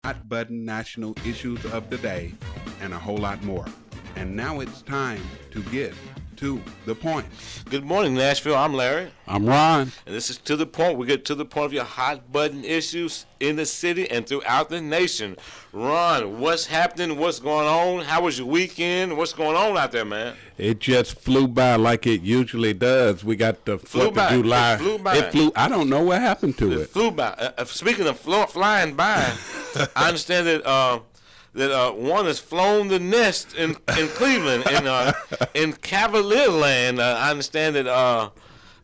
hot button national issues of the day, and a whole lot more. And now it's time to get to the point. Good morning, Nashville. I'm Larry. I'm Ron. And this is To the Point. We get to the point of your hot button issues in the city and throughout the nation. Ron, what's happening? What's going on? How was your weekend? What's going on out there, man? It just flew by like it usually does. We got the 4th of July. It flew by. It flew. I don't know what happened to it. It flew by. Speaking of flying by, I understand that one has flown the nest in Cleveland in Cavalier Land. I understand that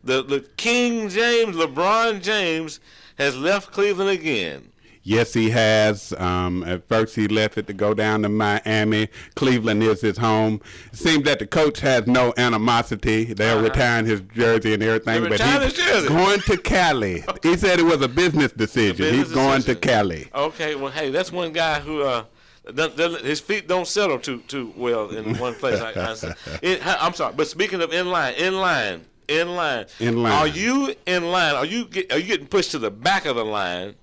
the King James, Lebron James, has left Cleveland again. Yes, he has. At first, he left it to go down to Miami. Cleveland is his home. It seems that the coach has no animosity. They're retiring his jersey and everything, but he's going to Cali. He said it was a business decision. He's going to Cali. Okay, well, hey, that's one guy who his feet don't settle too well in one place. I'm sorry, but speaking of in line. Are you in line? Are you getting pushed to the back of the line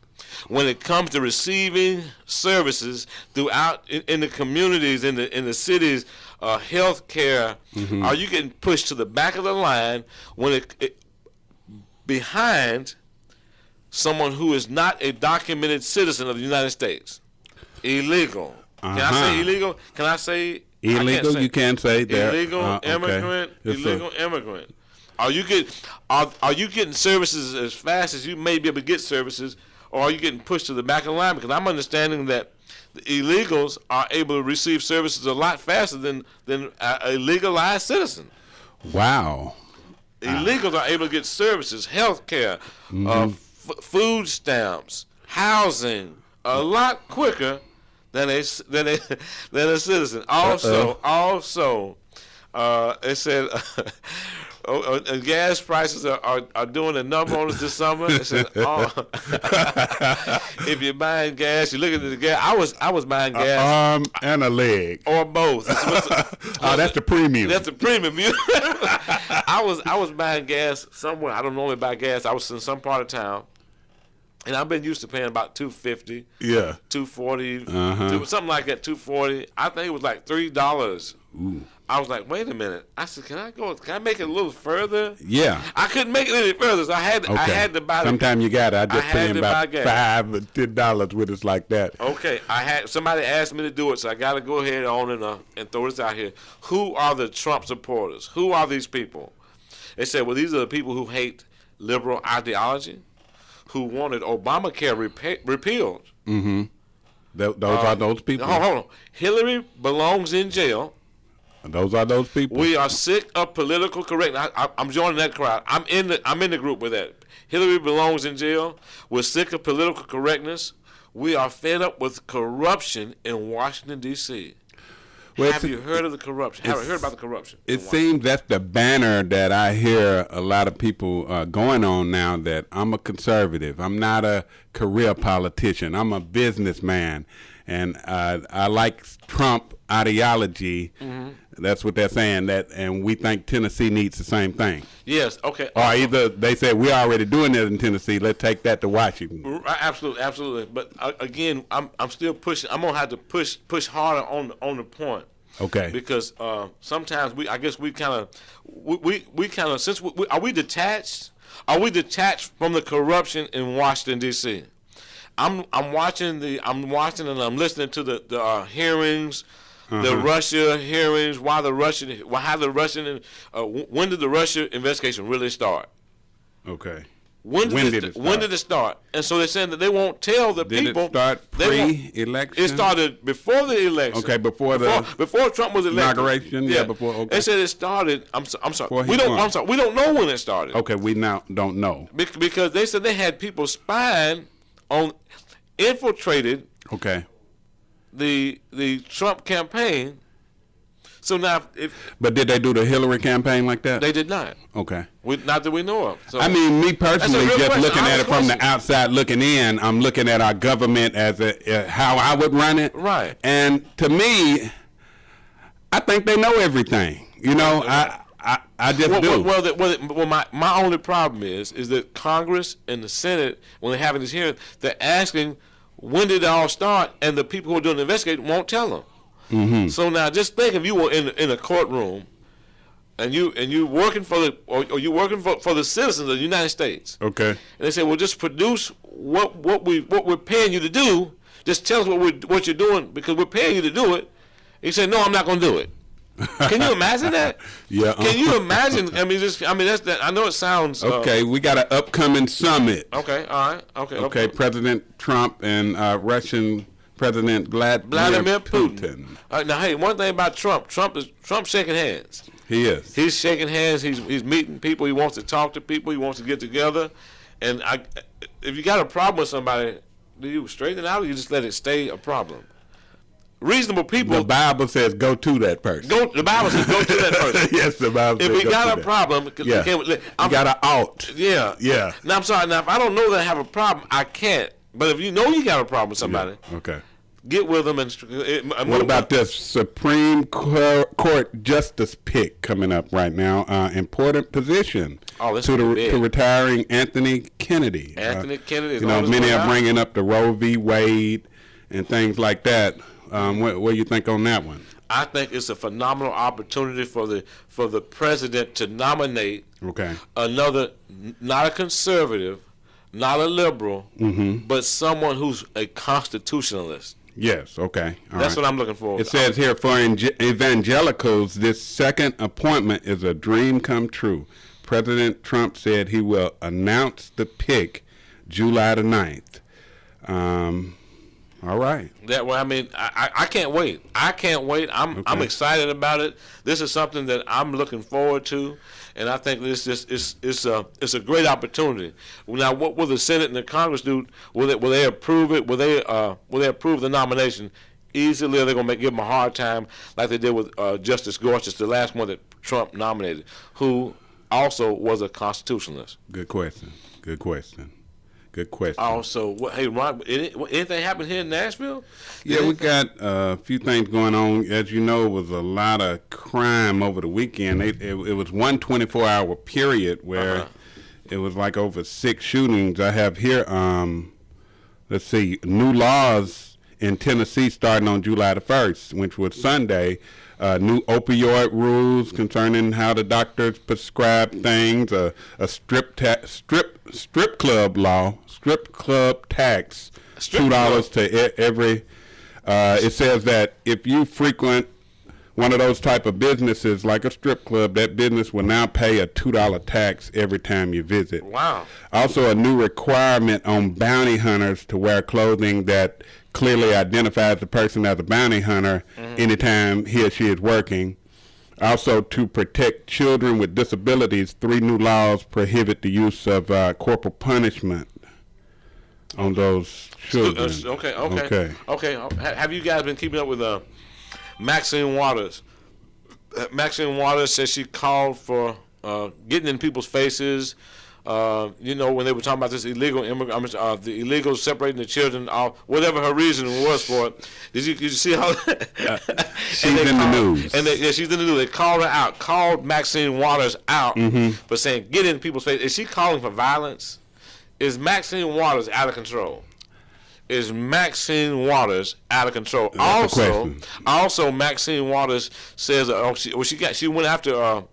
when it comes to receiving services throughout in the communities, in the cities, health care? Mm-hmm. Are you getting pushed to the back of the line when it behind someone who is not a documented citizen of the United States? Illegal. Can I say illegal? Can I say illegal? You can say that. Illegal immigrant. Okay. Illegal immigrant. Are you getting services as fast as you may be able to get services, or are you getting pushed to the back of the line? Because I'm understanding that the illegals are able to receive services a lot faster than a legalized citizen. Wow. Illegals are able to get services, health care, food stamps, housing, a lot quicker than a citizen. Also, it said gas prices are doing a number on us this summer. It said, if you're buying gas, you're looking at the gas. I was buying gas, arm and a leg, or both. That's the premium. That's the premium. I was buying gas somewhere. I don't normally buy gas. I was in some part of town. And I've been used to paying about $2.50, yeah, $2.40, something like that. $2.40. I think it was like $3. Ooh. I was like, wait a minute. I said, can I make it a little further? Yeah. I couldn't make it any further, so I had to buy. Sometimes you got it. I just paying about $5 or $10 with us like that. Okay. Somebody asked me to do it, so I got to go ahead on and throw this out here. Who are the Trump supporters? Who are these people? They said, well, these are the people who hate liberal ideology, who wanted Obamacare repealed. Mm-hmm. Those are those people. Hold on. Hillary belongs in jail. Those are those people. We are sick of political correctness. I'm joining that crowd. I'm in the group with that. Hillary belongs in jail. We're sick of political correctness. We are fed up with corruption in Washington, D.C. Have you heard of the corruption? Have you heard about the corruption? It seems that's the banner that I hear a lot of people going on now, that I'm a conservative. I'm not a career politician. I'm a businessman. And I like Trump ideology. Mm-hmm. That's what they're saying. And we think Tennessee needs the same thing. Yes. Okay. Or either they say we're already doing it in Tennessee. Let's take that to Washington. Absolutely. But again, I'm still pushing. I'm gonna have to push harder on the point. Okay. Because sometimes we kind of since are we detached? Are we detached from the corruption in Washington D.C.? I'm watching and I'm listening to the hearings, the Russia hearings. When did the Russia investigation really start? Okay. When did it start? And so they're saying that they won't tell the people. Did it start pre-election? It started before the election. Okay, before Trump was elected. Inauguration. Yeah, before. Okay. They said it started. I'm sorry. We don't know when it started. Okay, we now don't know because they said they had people spying infiltrated. Okay. The Trump campaign. So now, but did they do the Hillary campaign like that? They did not. Okay. Not that we know of. So, I mean, me personally, just question. looking at it from the outside looking in, I'm looking at our government as how I would run it. Right. And to me, I think they know everything. You know, I just do. Well, my only problem is that Congress and the Senate, when they're having this hearing, they're asking when did it all start? And the people who are doing the investigating won't tell them. Mm-hmm. So now, just think if you were in a courtroom, and you working for the or you working for the citizens of the United States. Okay. And they say, well, just produce what we're paying you to do. Just tell us what you're doing because we're paying you to do it. And you say, no, I'm not going to do it. Can you imagine that? Yeah. Can you imagine? I mean, that's that. I know it sounds. Okay, we got an upcoming summit. Okay. All right. Okay. President Trump and Russian President Vladimir Putin. Now, hey, one thing about Trump's shaking hands. He is. He's shaking hands. He's meeting people. He wants to talk to people. He wants to get together. And if you got a problem with somebody, do you straighten it out or you just let it stay a problem? Reasonable people. The Bible says go to that person. The Bible says go to that person. Yes, the Bible says if we go got to a that. problem, Yeah. You got an out. Yeah. Yeah. Now, I'm sorry. Now, if I don't know that I have a problem, I can't. But if you know you got a problem with somebody, Yeah. Okay. get with them. And what about this Supreme Court justice pick coming up right now? Important position to retiring Anthony Kennedy. Anthony Kennedy. Many are bringing up the Roe v. Wade and things like that. What do you think on that one? I think it's a phenomenal opportunity for the president to nominate another, not a conservative, not a liberal, but someone who's a constitutionalist. Yes, okay. That's what I'm looking for. It says here, for evangelicals, this second appointment is a dream come true. President Trump said he will announce the pick July the 9th. All right. I can't wait. I'm excited about it. This is something that I'm looking forward to, and I think it's a great opportunity. Now, what will the Senate and the Congress do? Will they approve it? Will they approve the nomination? Easily, they're gonna give him a hard time, like they did with Justice Gorsuch, the last one that Trump nominated, who also was a constitutionalist. Good question. Also, hey Ron, anything happened here in Nashville? Yeah, we got a few things going on. As you know, it was a lot of crime over the weekend. It was one 24-hour period where it was like over 6 shootings. I have here, let's see, new laws in Tennessee starting on July the 1st, which was Sunday. New opioid rules concerning how the doctors prescribe things, a strip club law, strip club tax, $2 to every. It says that if you frequent one of those type of businesses like a strip club, that business will now pay a $2 tax every time you visit. Wow. Also, a new requirement on bounty hunters to wear clothing that clearly identifies the person as a bounty hunter anytime he or she is working. Also, to protect children with disabilities, 3 new laws prohibit the use of corporal punishment on those children. Okay. Have you guys been keeping up with Maxine Waters? Maxine Waters says she called for getting in people's faces. When they were talking about this illegal the illegal separating the children, whatever her reason was for it. Did you see how? She's in the news. She's in the news. They called her out, called Maxine Waters out for saying get in people's face. Is she calling for violence? Is Maxine Waters out of control? Is Maxine Waters out of control? Also, Maxine Waters says, she went after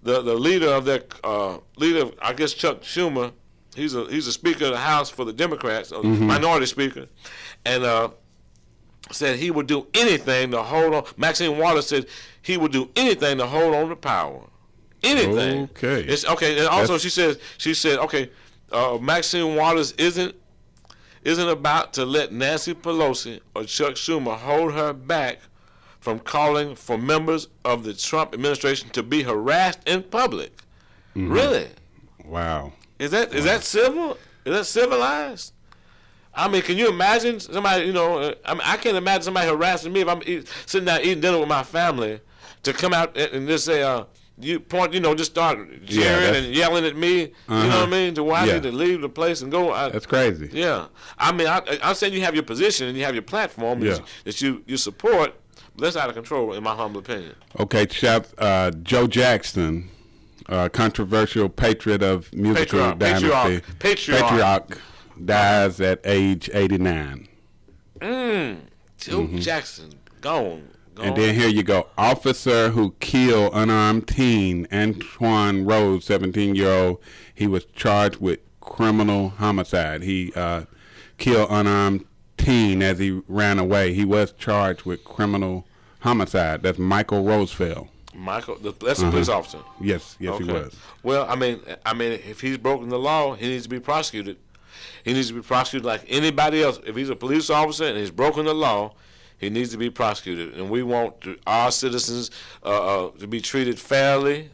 the leader of their I guess Chuck Schumer. He's a Speaker of the House for the Democrats, minority speaker, and said he would do anything to hold on. Maxine Waters said he would do anything to hold on to power. Anything. Okay. It's okay. And also, she said, okay, Maxine Waters isn't about to let Nancy Pelosi or Chuck Schumer hold her back from calling for members of the Trump administration to be harassed in public. Really? Wow. Is that civil? Is that civilized? I mean, can you imagine somebody? I can't imagine somebody harassing me if I'm sitting down eating dinner with my family to come out and just say, just start cheering and yelling at me. You know what I mean? To why I need to leave the place and go. That's crazy. Yeah. I mean, I'm saying you have your position and you have your platform that you support. But that's out of control, in my humble opinion. Okay, Joe Jackson, controversial patriot of musical dynasty, patriarch, dies at age 89. Duke Jackson, gone. And then here you go. Officer who killed unarmed teen Antoine Rose, 17-year-old. He was charged with criminal homicide. He killed unarmed teen as he ran away. He was charged with criminal homicide. That's Michael Rosefeld. That's a police officer. Yes, he was. Well, I mean, if he's broken the law, he needs to be prosecuted. He needs to be prosecuted like anybody else. If he's a police officer and he's broken the law, he needs to be prosecuted. And we want our citizens to be treated fairly.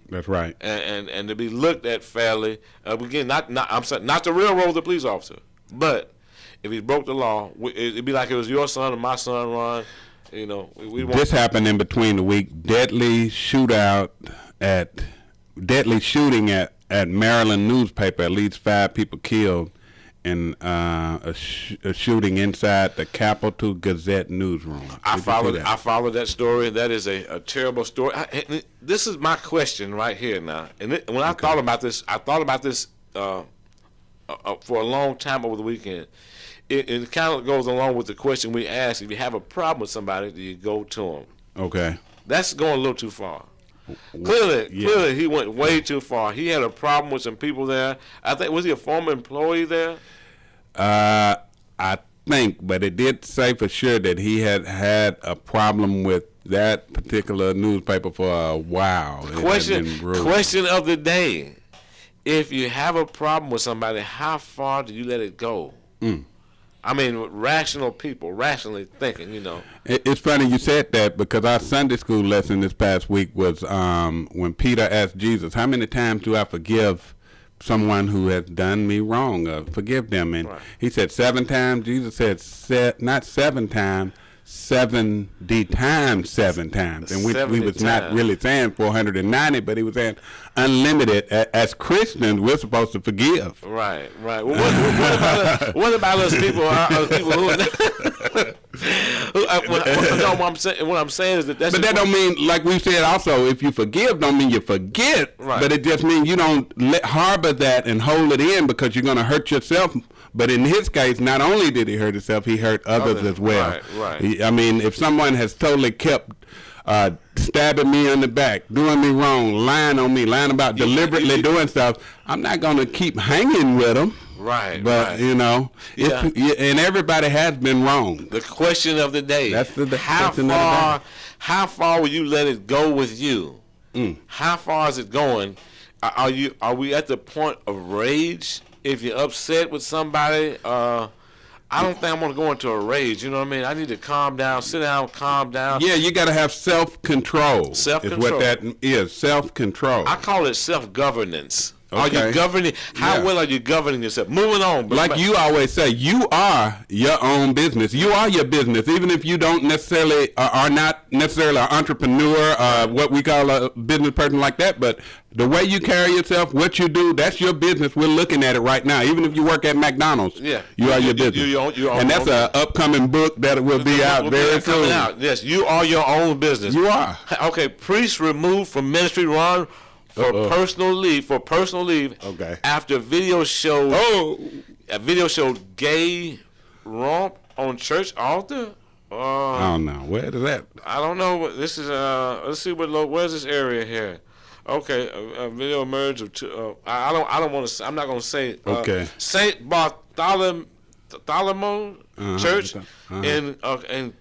That's right. And to be looked at fairly. Again, I'm saying not to railroad the police officer, but if he broke the law, it'd be like it was your son or my son, Ron. You know, this happened in between the week. Deadly shooting at Maryland newspaper. At least 5 people killed in a shooting inside the Capitol Gazette newsroom. I followed that story. That is a terrible story. This is my question right here now. And when I thought about this, for a long time over the weekend. It kind of goes along with the question we asked. If you have a problem with somebody, do you go to them? Okay. That's going a little too far. Clearly, he went way too far. He had a problem with some people there. I think, was he a former employee there? I think, but it did say for sure that he had a problem with that particular newspaper for a while. Question of the day. If you have a problem with somebody, how far do you let it go? I mean, rational people, rationally thinking, you know. It's funny you said that because our Sunday school lesson this past week was when Peter asked Jesus, how many times do I forgive someone who has done me wrong? Forgive them. And he said 7 times. Jesus said not 7 times, 70 times 7 times. And we was not really saying 490, but he was saying unlimited. As Christians, we're supposed to forgive. Right. Well, what about those people? People who? What I'm saying is that But that don't mean, like we said also, if you forgive, don't mean you forget. Right. But it just means you don't harbor that and hold it in because you're going to hurt yourself. But in his case, not only did he hurt himself, he hurt others as well. Right. I mean, if someone has totally kept stabbing me in the back, doing me wrong, lying on me, lying about deliberately doing stuff, I'm not going to keep hanging with them. Right. But, you know, and everybody has been wrong. The question of the day. That's the question of the day. How far will you let it go with you? How far is it going? Are we at the point of rage? If you're upset with somebody, I don't think I'm going to go into a rage. You know what I mean? I need to calm down, sit down, calm down. Yeah, you got to have self-control. Self-control. Is what that is, self-control. I call it self-governance. Okay. Are you governing? How well are you governing yourself? Moving on. Like you always say, you are your own business. You are your business, even if you don't necessarily are not necessarily an entrepreneur, what we call a business person like that. But the way you carry yourself, what you do, that's your business. We're looking at it right now. Even if you work at McDonald's, you are your business. And that's an upcoming book that will be out very soon. Yes, you are your own business. You are. Okay, priest removed from ministry, Ron, for personal leave. Okay. After a video showed gay romp on church altar. I don't know. Where is that? I don't know. This is let's see where's this area here. Okay, a video emerged of two. I don't want to. I'm not going to say. Okay. Saint Bartholomew Church in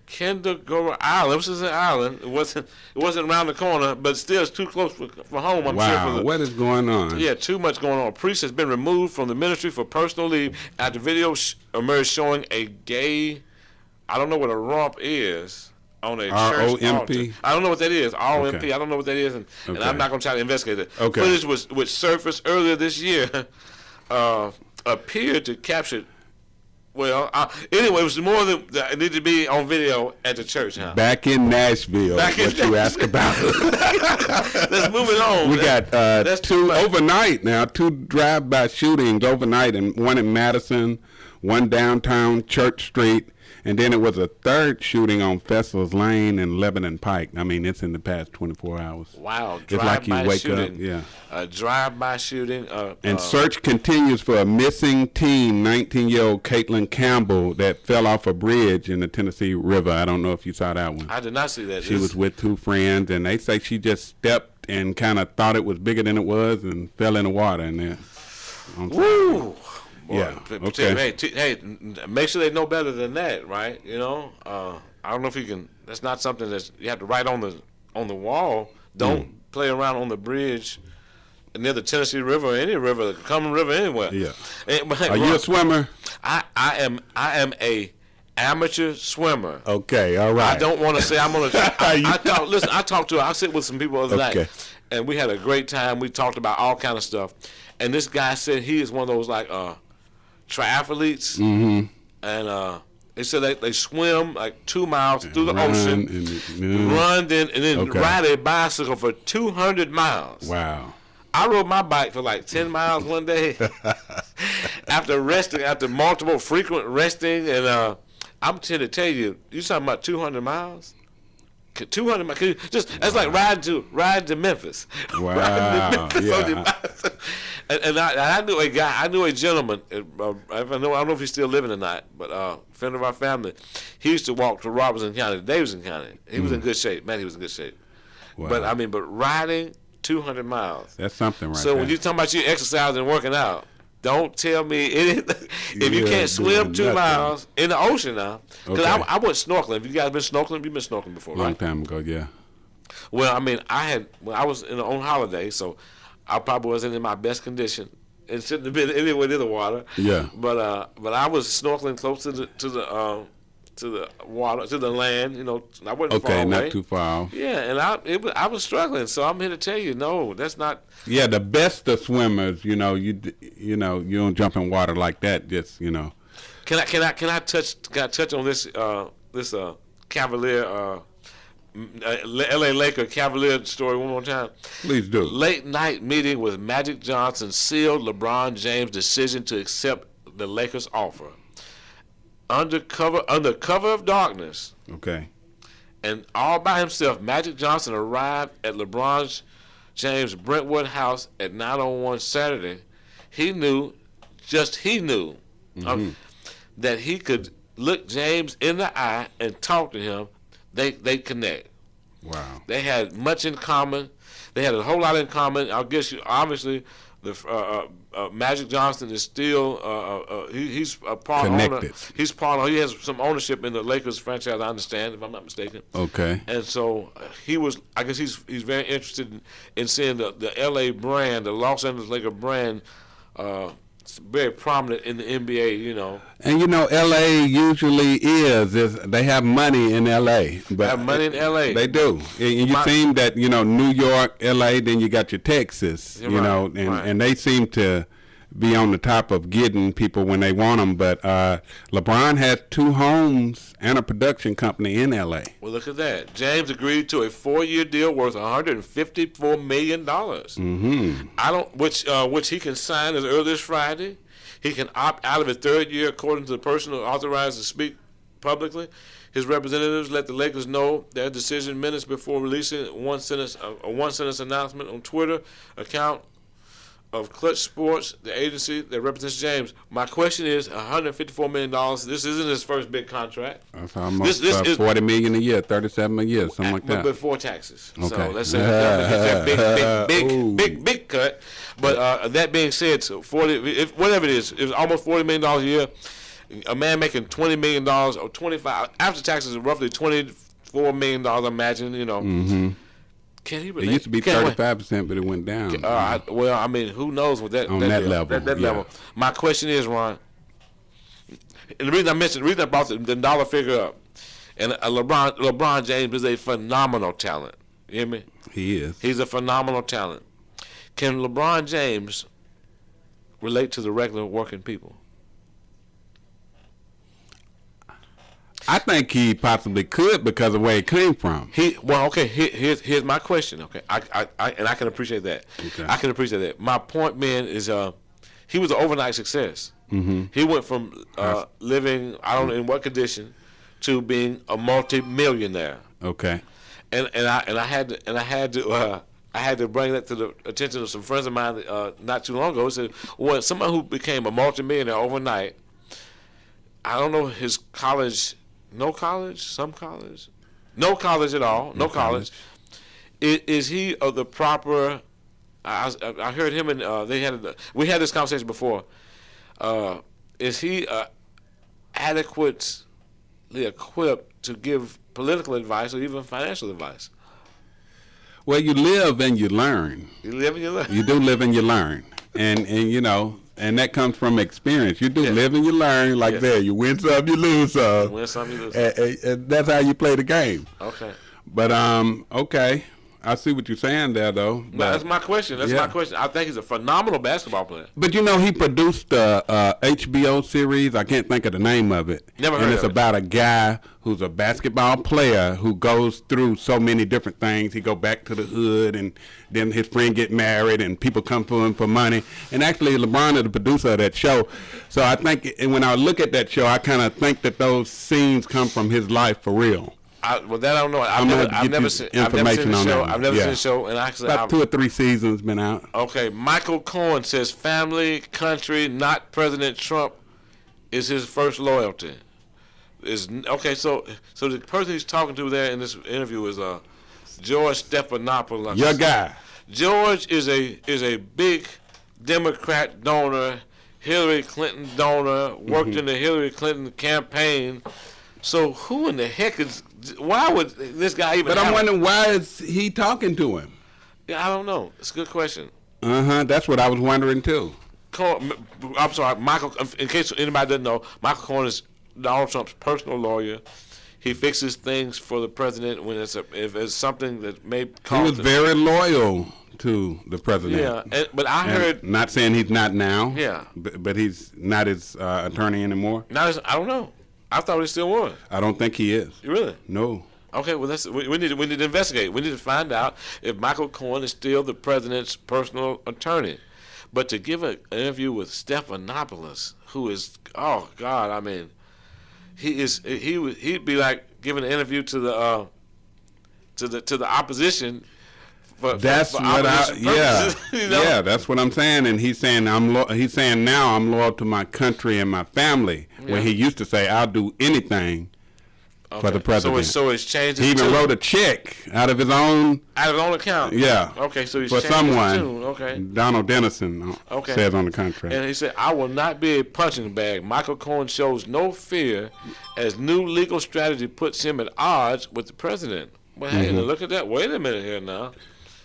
Kendagora Island. This is an island. It wasn't around the corner, but still it's too close for home. I'm sure. What is going on? Yeah, too much going on. A priest has been removed from the ministry for personal leave after video emerged showing a gay. I don't know what a romp is. On a church altar. I don't know what that is. ROMP. Okay. I don't know what that is, and I'm not going to try to investigate it. Okay. Footage which surfaced earlier this year appeared to capture. Well, anyway, it was more than it needed to be on video at the church. Huh? Back in Nashville. You asked about. Let's move it on. We got two overnight now. 2 drive-by shootings overnight, and one in Madison, one downtown Church Street. And then it was a third shooting on Festivals Lane and Lebanon Pike. I mean, it's in the past 24 hours. Wow. It's like you wake shooting. up. Yeah. A drive-by shooting. And search continues for a missing teen, 19-year-old Caitlin Campbell, that fell off a bridge in the Tennessee River. I don't know if you saw that one. I did not see that. She was with two friends, and they say she just stepped and kind of thought it was bigger than it was and fell in the water. And then, woo! Boy, yeah. Okay. Hey, make sure they know better than that, right? You know, I don't know if you can. That's not something that you have to write on the wall. Don't play around on the bridge near the Tennessee River or any river, the common river anywhere. Yeah. But, Are you a swimmer? I am a amateur swimmer. Okay, all right. I don't want to say I'm gonna. I talked to. I sit with some people the other night, and we had a great time. We talked about all kind of stuff, and this guy said he is one of those like triathletes, and they said they swim like 2 miles through the ocean, run and then ride a bicycle for 200 miles. Wow. I rode my bike for like 10 miles one day after multiple frequent resting, and I'm here to tell you, you talking about 200 miles? 200 miles. That's like riding to Memphis. Wow. Riding to Memphis and I knew a guy. I knew a gentleman. I don't know if he's still living or not, but a friend of our family. He used to walk to Robertson County, Davidson County. He was in good shape. Man, he was in good shape. Wow. But riding 200 miles. That's something, right? So there. when you're talking about you exercising and working out, don't tell me anything. If you can't swim 2 miles in the ocean now, because I went snorkeling. Have you guys been snorkeling? You've been snorkeling before, right? Long time ago, yeah. Well, I mean, I was on holiday, so I probably wasn't in my best condition and shouldn't have been anywhere near the water. Yeah. But I was snorkeling close to the water, to the land. You know, I wasn't far away. Okay, not too far off. Yeah, and I was struggling, so I'm here to tell you, no, that's not. Yeah, the best of swimmers, you don't jump in water like that. Just Can I touch on this Cavalier L.A. Laker Cavalier story one more time? Please do. Late night meeting with Magic Johnson sealed LeBron James' decision to accept the Lakers' offer. Under cover of darkness. Okay. And all by himself, Magic Johnson arrived at LeBron James' Brentwood house at 9:01 Saturday. He knew that he could look James in the eye and talk to him. They connect. Wow. They had much in common. They had a whole lot in common. I'll guess you, obviously, Magic Johnson is still he's a part connected. Owner. He has some ownership in the Lakers franchise, I understand, if I'm not mistaken. Okay. And so I guess he's very interested in seeing the LA brand, the Los Angeles Lakers brand, very prominent in the NBA, And LA usually they have money in LA. But they have money in LA. They do. And you seem that, New York, LA, then you got your Texas, and they seem to be on the top of getting people when they want them. But LeBron has 2 homes and a production company in LA. Well, look at that. James agreed to a 4-year deal worth $154 million. Mm-hmm. Which he can sign as early as Friday. He can opt out of his 3rd year, according to the person who authorized to speak publicly. His representatives let the Lakers know their decision minutes before releasing a one-sentence announcement on Twitter account of Clutch Sports, the agency that represents James. My question is, $154 million. This isn't his first big contract. That's almost $40 million a year, $37 a year, something like that. Before taxes. Okay. So let's say that big cut. But that being said, so whatever it is almost $40 million a year. A man making $20 million or 25 after taxes, roughly $24 million. I imagine. Mm-hmm. Can he relate? It used to be 35%, but it went down. Well, I mean, who knows what that on that level? That level. My question is, Ron, and the reason I brought the dollar figure up, and LeBron James is a phenomenal talent. You hear me? He is. He's a phenomenal talent. Can LeBron James relate to the regular working people? I think he possibly could because of where he came from. Here's my question. Okay, I can appreciate that. Okay. I can appreciate that. My point being is, he was an overnight success. Mm-hmm. He went from living, I don't know in what condition, to being a multi-millionaire. Okay. And I had to bring that to the attention of some friends of mine not too long ago. Who said, well, somebody who became a multi-millionaire overnight, I don't know his college, no college, some college, no college at all, no college. Is he of the proper? I heard him and we had this conversation before. Is he adequately equipped to give political advice or even financial advice? Well, you live and you learn. You live and you learn. You do live and you learn, and you know, and that comes from experience. You do live and you learn. Like that, you win some, you lose some. You win some, you lose some. And that's how you play the game. Okay. But okay, I see what you're saying there, though. But that's my question. That's my question. I think he's a phenomenal basketball player. But you know, he produced a HBO series. I can't think of the name of it. Never heard of it. And it's about a guy who's a basketball player who goes through so many different things. He go back to the hood, and then his friend get married, and people come to him for money. And actually, LeBron is the producer of that show. So I think when I look at that show, I kind of think that those scenes come from his life for real. Well, that I don't know. I've never seen the show. I've never seen the show, and actually, about 2 or 3 seasons been out. Okay, Michael Cohen says family, country, not President Trump, is his first loyalty. Okay? So the person he's talking to there in this interview is George Stephanopoulos. Your guy. George is a big Democrat donor, Hillary Clinton donor, worked in the Hillary Clinton campaign. So who in the heck is? Why would this guy even? But I'm wondering, why is he talking to him? Yeah, I don't know. It's a good question. That's what I was wondering too. I'm sorry, Michael. In case anybody doesn't know, Michael Cohen is Donald Trump's personal lawyer. He fixes things for the president when if it's something that may cause. He was very loyal to the president. Yeah, but I heard. Not saying he's not now. Yeah. But he's not his attorney anymore. I don't know. I thought he still was. I don't think he is. Really? No. Okay, well we need to investigate. We need to find out if Michael Cohen is still the president's personal attorney. But to give an interview with Stephanopoulos, who is, oh God, I mean, he'd be like giving an interview to the opposition. That's what you know? Yeah, that's what I'm saying. And he's saying he's saying now I'm loyal to my country and my family. Yeah. When he used to say I'll do anything for the president. So it's changed. He even wrote a check out of his own account. Yeah. Okay, so he's for someone. Okay. Donald Dennison says on the contract. And he said, "I will not be a punching bag." Michael Cohen shows no fear, as new legal strategy puts him at odds with the president. Well, hey, look at that. Wait a minute here now.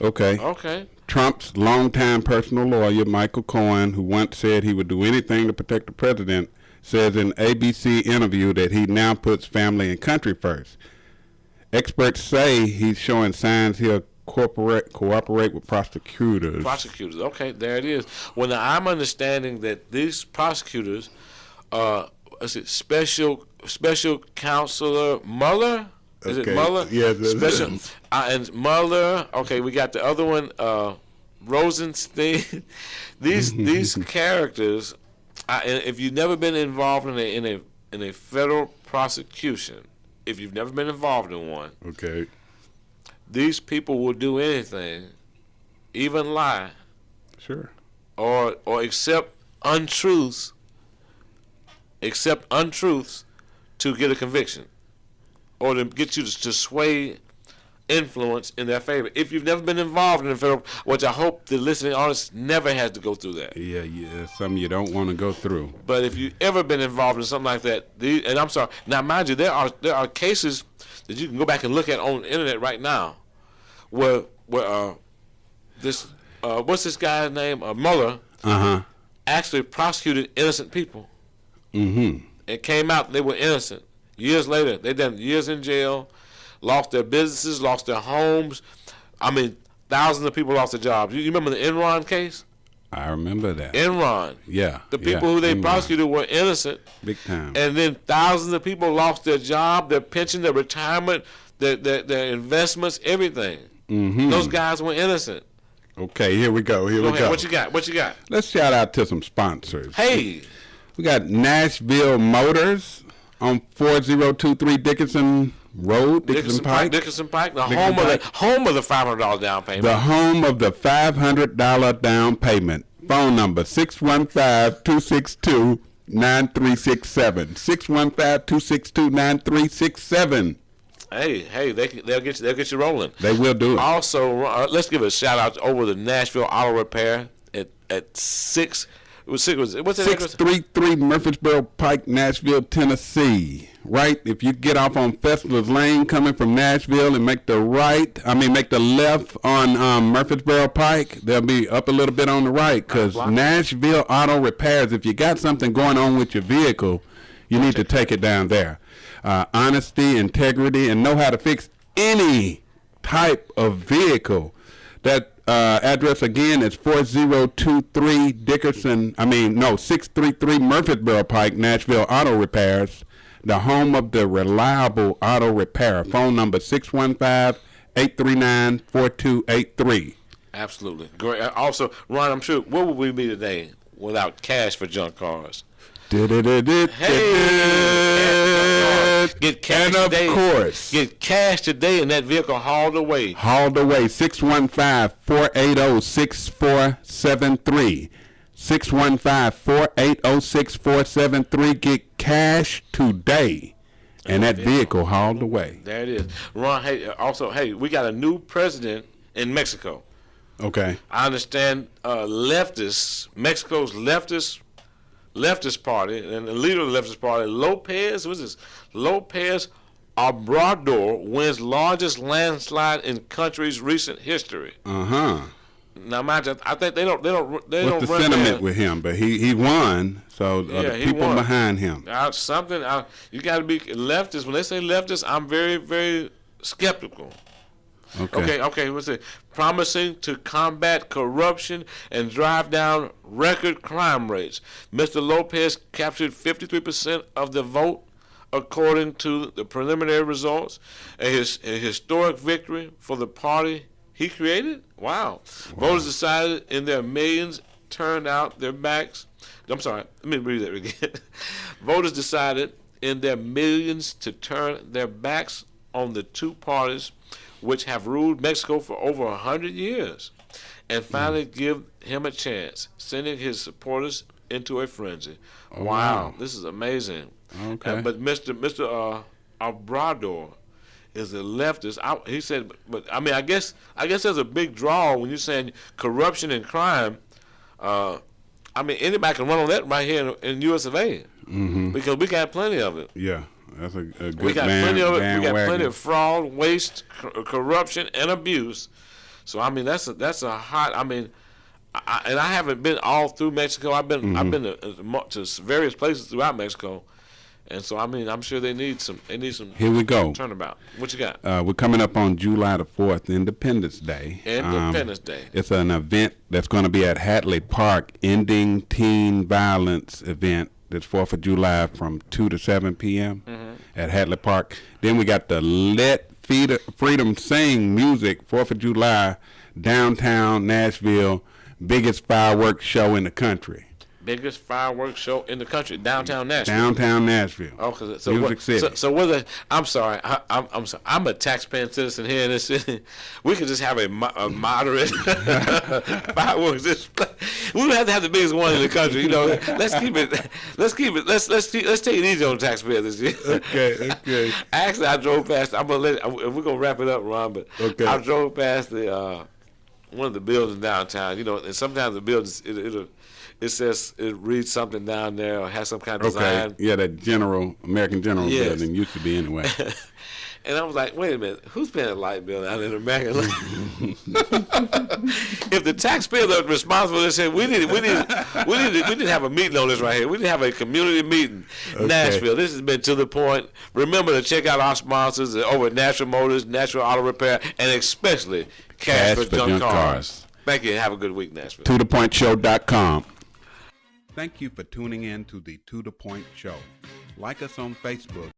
Okay. Trump's longtime personal lawyer, Michael Cohen, who once said he would do anything to protect the president, says in an ABC interview that he now puts family and country first. Experts say he's showing signs he'll cooperate with prosecutors. Okay, there it is. Well, now I'm understanding that these prosecutors, special counselor Mueller. Is it Mueller? Yeah, special. And Mueller. Okay, we got the other one, Rosenstein. These characters. If you've never been involved in a federal prosecution, if you've never been involved in one, okay, these people will do anything, even lie, sure, or accept untruths to get a conviction, or to get you to sway influence in their favor. If you've never been involved in a federal, which I hope the listening audience never has to go through that. Yeah, something you don't want to go through. But if you've ever been involved in something like that, and I'm sorry, now mind you, there are cases that you can go back and look at on the internet right now, where this what's this guy's name, Mueller, actually prosecuted innocent people. It came out they were innocent. Years later, they done years in jail, lost their businesses, lost their homes. I mean, thousands of people lost their jobs. You remember the Enron case? I remember that. Enron. Yeah. The people who they prosecuted were innocent. Big time. And then thousands of people lost their job, their pension, their retirement, their investments, everything. Those guys were innocent. Okay, here we go. Go ahead. What you got? Let's shout out to some sponsors. Hey. We got Nashville Motors on 4023 Dickinson Road, Dickinson Pike. Dickinson Pike, the home of the $500 down payment. The home of the $500 down payment. Phone number 615-262-9367. 615-262-9367. Hey, they'll get you rolling. They will do it. Also, let's give a shout out over the Nashville Auto Repair at 633 Murfreesboro Pike, Nashville, Tennessee. Right, if you get off on Festivals Lane coming from Nashville and make the left on Murfreesboro Pike, they'll be up a little bit on the right, because Nashville Auto Repairs, if you got something going on with your vehicle, you need to take it down there. Honesty, integrity, and know how to fix any type of vehicle. That address again is 4023 633 Murfreesboro Pike, Nashville Auto Repairs, the home of the reliable auto repair. Phone number 615-839-4283. Absolutely. Great. Also, Ron, I'm sure, where would we be today without cash for junk cars? Hey, get cash today. Of course. Get cash today and that vehicle hauled away. 615-480-6473. 615-480-6473. Get cash today and that vehicle hauled away. There it is. Ron, we got a new president in Mexico. Okay. I understand Mexico's leftist party, and the leader of the leftist party, Lopez Obrador, wins largest landslide in country's recent history. Now, mind you, I think they don't What's the sentiment with him? But he won, so the people behind him. You got to be leftist. When they say leftist, I'm very, very skeptical. Okay. What's it? Promising to combat corruption and drive down record crime rates. Mr. Lopez captured 53% of the vote, according to the preliminary results. A historic victory for the party he created. Wow. Voters decided in their millions turned out their backs. I'm sorry. Let me read that again. Voters decided in their millions to turn their backs on the two parties which have ruled Mexico for over 100 years, and finally give him a chance, sending his supporters into a frenzy. Wow, this is amazing. Okay. But Mr. Obrador is a leftist. He said, but I mean, I guess there's a big draw when you're saying corruption and crime. I mean, anybody can run on that right here in U.S. of A. Because we got plenty of it. Yeah. That's a good we got plenty of it. We got plenty of fraud, waste, corruption, and abuse. So I mean, that's a hot. I mean, I haven't been all through Mexico. I've been to various places throughout Mexico, and so I mean, I'm sure they need some. Here we go. Turnabout. What you got? We're coming up on July the 4th, Independence Day. Independence Day. It's an event that's going to be at Hatley Park, Ending Teen Violence event. It's 4th of July from 2 to 7 p.m. At Hatley Park. Then we got the Let Freedom Sing music, 4th of July, downtown Nashville, biggest fireworks show in the country. Biggest fireworks show in the country, downtown Nashville. Downtown Nashville. Okay, so Music City. So whether I'm sorry, I'm sorry, I'm a taxpaying citizen here in this city. We could just have a moderate fireworks display. We don't have to have the biggest one in the country. You know, let's take it easy on the taxpayers this year. Okay. Actually, I drove past. We're gonna wrap it up, Ron. But I drove past the one of the buildings downtown. You know, and sometimes the buildings it says, it reads something down there or has some kind of design. Okay, yeah, that American General building used to be anyway. And I was like, wait a minute, who's paying a light bill out in American? If the taxpayers are responsible, they say we need to have a meeting on this right here. We need to have a community meeting. Okay. Nashville, this has been To The Point. Remember to check out our sponsors over at Natural Motors, Natural Auto Repair, and especially Cash for Junk Cars. Thank you and have a good week, Nashville. ToThePointShow.com. Thank you for tuning in to the To The Point Show. Like us on Facebook